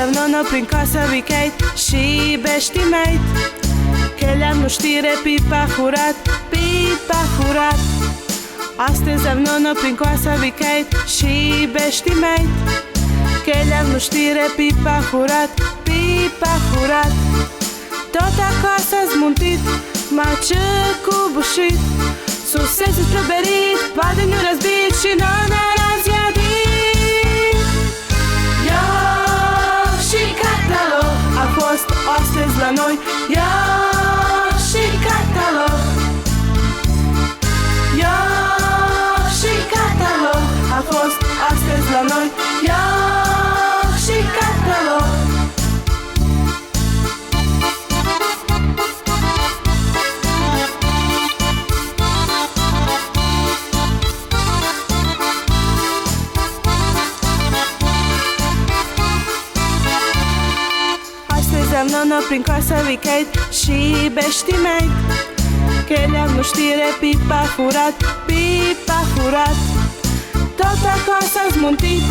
давно, но prin casa vicait și beștimeit. Că le-am nu știre pipa furat. Astăzi davno, prin casa vicait și beștimeit. Că le-am nu știre pipa furat. Tot acasă zmuntit, mace cu bușit, susese spre berit, padeniu răzbit și nona razziadit. Io și Catalog a fost astăzi la noi. Io și Catalog. Io și Catalog a fost astăzi la noi. Io și Catalog. Davno, prin casa vicait și beștimeit. Că le-am nu știre pipa furat. Tot acasă zmuntit,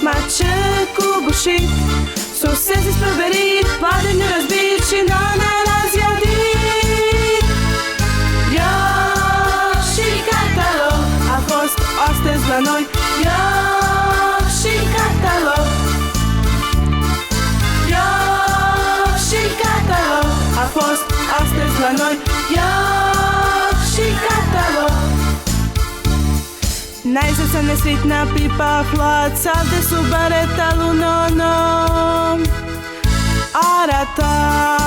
mace cu bușit, susese spre berit, padeniu răzbit și nona razziadit. Io și Catalog a fost astăzi la noi. Io și Catalog. A fost astăzi la noi. Io și Catalog. N-ai să ne svitna pipa flat, sav de subareta lunono arata.